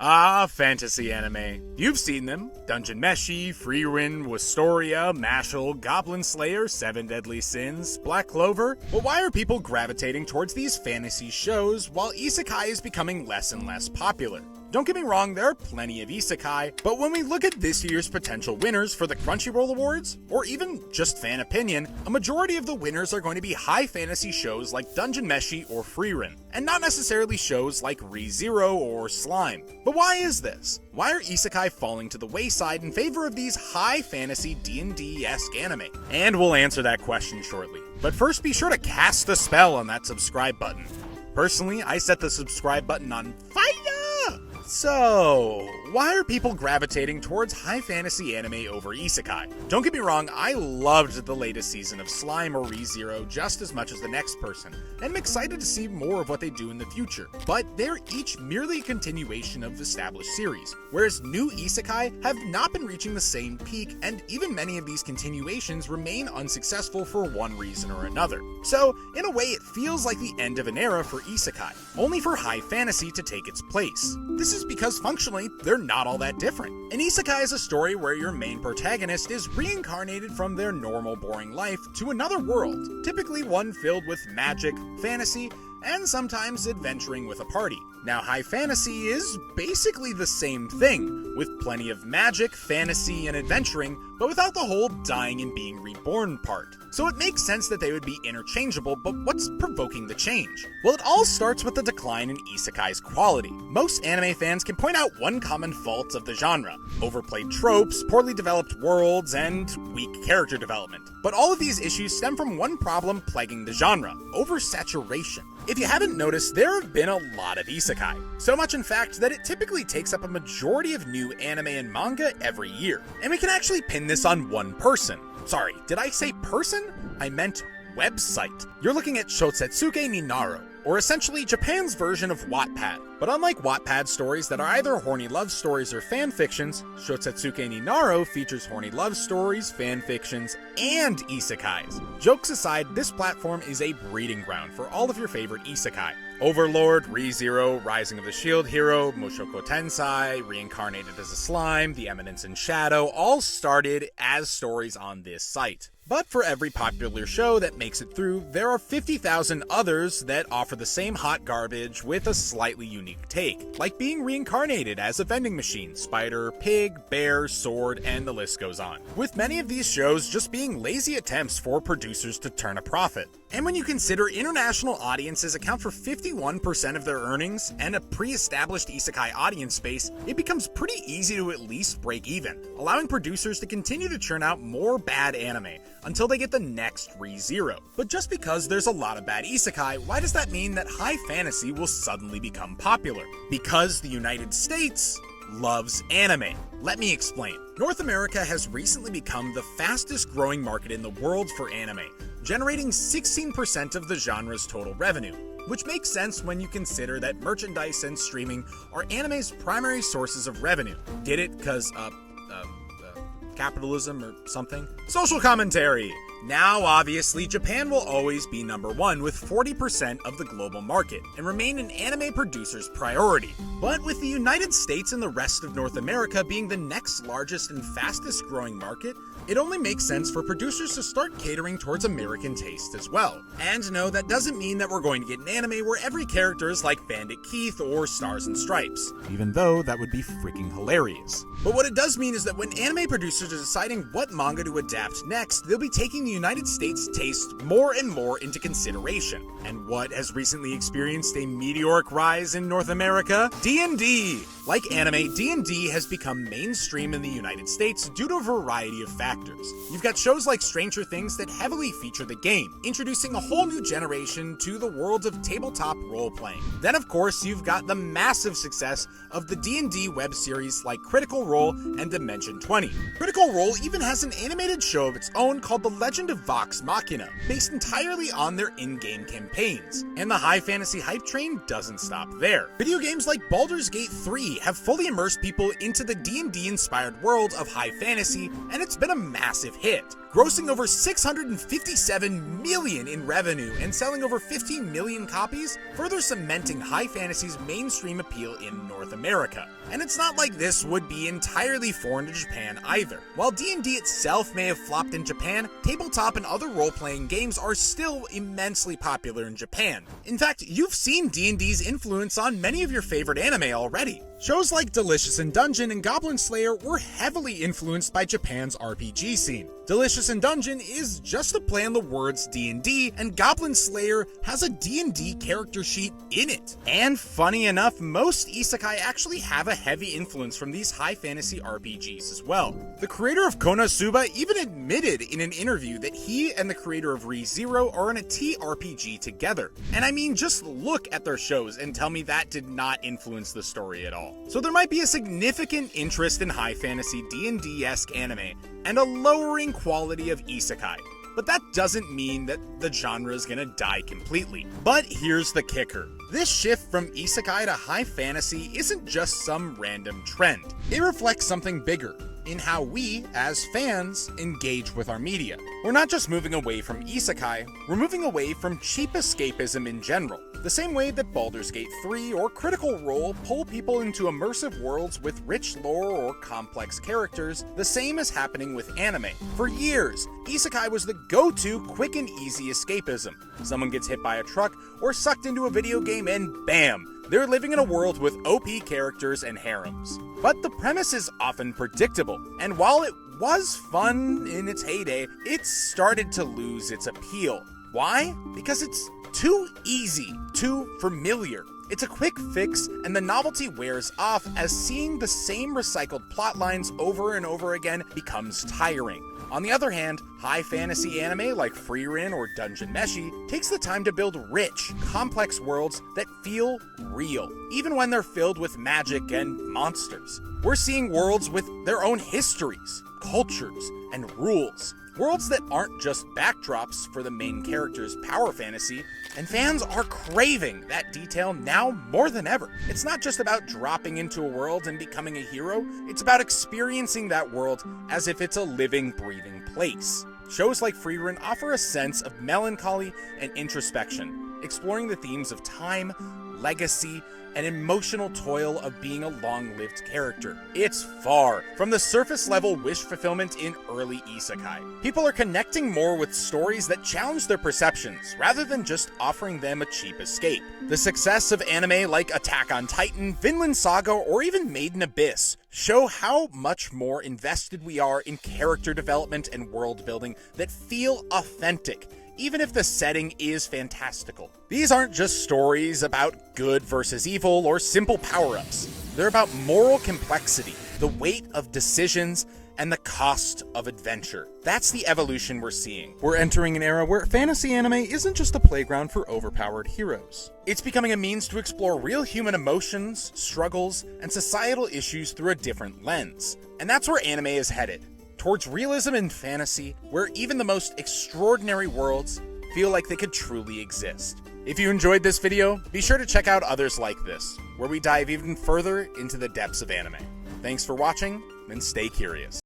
Ah, fantasy anime. You've seen them. Dungeon Meshi, Frieren, Wistoria, Mashle, Goblin Slayer, Seven Deadly Sins, Black Clover. But why are people gravitating towards these fantasy shows while Isekai is becoming less and less popular? Don't get me wrong, there are plenty of Isekai, but when we look at this year's potential winners for the Crunchyroll Awards, or even just fan opinion, a majority of the winners are going to be high fantasy shows like Dungeon Meshi or Frieren, and not necessarily shows like ReZero or Slime. But why is this? Why are Isekai falling to the wayside in favor of these high fantasy D&D-esque anime? And we'll answer that question shortly. But first, be sure to cast a spell on that subscribe button. Personally, I set the subscribe button on fire! So, why are people gravitating towards high fantasy anime over Isekai? Don't get me wrong, I loved the latest season of Slime or ReZero just as much as the next person, and I'm excited to see more of what they do in the future. But they're each merely a continuation of established series, whereas new Isekai have not been reaching the same peak, and even many of these continuations remain unsuccessful for one reason or another. So, in a way, it feels like the end of an era for Isekai, only for high fantasy to take its place. This is because functionally, they're not all that different. An isekai is a story where your main protagonist is reincarnated from their normal boring life to another world, typically one filled with magic, fantasy, and sometimes adventuring with a party. Now, high fantasy is basically the same thing, with plenty of magic, fantasy, and adventuring, but without the whole dying and being reborn part. So it makes sense that they would be interchangeable, but what's provoking the change? Well, it all starts with the decline in isekai's quality. Most anime fans can point out one common fault of the genre: overplayed tropes, poorly developed worlds, and weak character development. But all of these issues stem from one problem plaguing the genre: oversaturation. If you haven't noticed, there have been a lot of isekai. So much in fact that it typically takes up a majority of new anime and manga every year. And we can actually pin this on one person. Sorry, did I say person? I meant website. You're looking at Shotsetsuke ni Naro, or essentially Japan's version of Wattpad. But unlike Wattpad stories that are either horny love stories or fan fictions, Shotsetsuke ni Naro features horny love stories, fan fictions, and isekais. Jokes aside, this platform is a breeding ground for all of your favorite isekai. Overlord, ReZero, Rising of the Shield Hero, Mushoku Tensei, Reincarnated as a Slime, The Eminence in Shadow, all started as stories on this site. But for every popular show that makes it through, there are 50,000 others that offer the same hot garbage with a slightly unique take, like being reincarnated as a vending machine, spider, pig, bear, sword, and the list goes on. With many of these shows just being lazy attempts for producers to turn a profit. And when you consider international audiences account for 51% of their earnings and a pre-established isekai audience base, it becomes pretty easy to at least break even, allowing producers to continue to churn out more bad anime until they get the next ReZero. But just because there's a lot of bad isekai, why does that mean that high fantasy will suddenly become popular? Because the United States loves anime. Let me explain. North America has recently become the fastest growing market in the world for anime, generating 16% of the genre's total revenue, which makes sense when you consider that merchandise and streaming are anime's primary sources of revenue. Get it? Cause, capitalism or something? Social commentary! Now, obviously, Japan will always be number one with 40% of the global market and remain an anime producer's priority. But with the United States and the rest of North America being the next largest and fastest growing market, it only makes sense for producers to start catering towards American taste as well. And no, that doesn't mean that we're going to get an anime where every character is like Bandit Keith or Stars and Stripes, even though that would be freaking hilarious. But what it does mean is that when anime producers are deciding what manga to adapt next, they'll be taking the United States taste more and more into consideration. And what has recently experienced a meteoric rise in North America? D&D! Like anime, D&D has become mainstream in the United States due to a variety of factors. You've got shows like Stranger Things that heavily feature the game, introducing a whole new generation to the world of tabletop role-playing. Then of course, you've got the massive success of the D&D web series like Critical Role and Dimension 20. Critical Role even has an animated show of its own called The Legend of Vox Machina, based entirely on their in-game campaigns. And the high fantasy hype train doesn't stop there. Video games like Baldur's Gate 3 D&D have fully immersed people into the D&D inspired world of high fantasy, and it's been a massive hit, grossing over $657 million in revenue and selling over 15 million copies, further cementing high fantasy's mainstream appeal in North America. And it's not like this would be entirely foreign to Japan either. While D&D itself may have flopped in Japan, tabletop and other role-playing games are still immensely popular in Japan. In fact, you've seen D&D's influence on many of your favorite anime already. Shows like Delicious in Dungeon and Goblin Slayer were heavily influenced by Japan's RPG scene. Delicious in Dungeon is just a play on the words D&D, and Goblin Slayer has a D&D character sheet in it. And funny enough, most isekai actually have a heavy influence from these high fantasy RPGs as well. The creator of Konosuba even admitted in an interview that he and the creator of ReZero are in a TRPG together. And I mean, just look at their shows and tell me that did not influence the story at all. So there might be a significant interest in high fantasy D&D-esque anime, and a lowering quality of isekai. But that doesn't mean that the genre is gonna die completely. But here's the kicker. This shift from isekai to high fantasy isn't just some random trend. It reflects something bigger in how we, as fans, engage with our media. We're not just moving away from isekai, we're moving away from cheap escapism in general. The same way that Baldur's Gate 3 or Critical Role pull people into immersive worlds with rich lore or complex characters, the same is happening with anime. For years, isekai was the go-to quick and easy escapism. Someone gets hit by a truck or sucked into a video game and bam, they're living in a world with OP characters and harems. But the premise is often predictable, and while it was fun in its heyday, it started to lose its appeal. Why? Because it's too easy, too familiar. It's a quick fix, and the novelty wears off as seeing the same recycled plotlines over and over again becomes tiring. On the other hand, high fantasy anime like Frieren or Dungeon Meshi takes the time to build rich, complex worlds that feel real, even when they're filled with magic and monsters. We're seeing worlds with their own histories, cultures, and rules. Worlds that aren't just backdrops for the main character's power fantasy, and fans are craving that detail now more than ever. It's not just about dropping into a world and becoming a hero, it's about experiencing that world as if it's a living, breathing place. Shows like Frieren offer a sense of melancholy and introspection, exploring the themes of time, legacy, and emotional toil of being a long-lived character. It's far from the surface-level wish fulfillment in early isekai. People are connecting more with stories that challenge their perceptions, rather than just offering them a cheap escape. The success of anime like Attack on Titan, Vinland Saga, or even Made in Abyss show how much more invested we are in character development and world building that feel authentic, even if the setting is fantastical. These aren't just stories about good versus evil or simple power-ups. They're about moral complexity, the weight of decisions, and the cost of adventure. That's the evolution we're seeing. We're entering an era where fantasy anime isn't just a playground for overpowered heroes. It's becoming a means to explore real human emotions, struggles, and societal issues through a different lens. And that's where anime is headed. Towards realism and fantasy, where even the most extraordinary worlds feel like they could truly exist. If you enjoyed this video, be sure to check out others like this, where we dive even further into the depths of anime. Thanks for watching, and stay curious.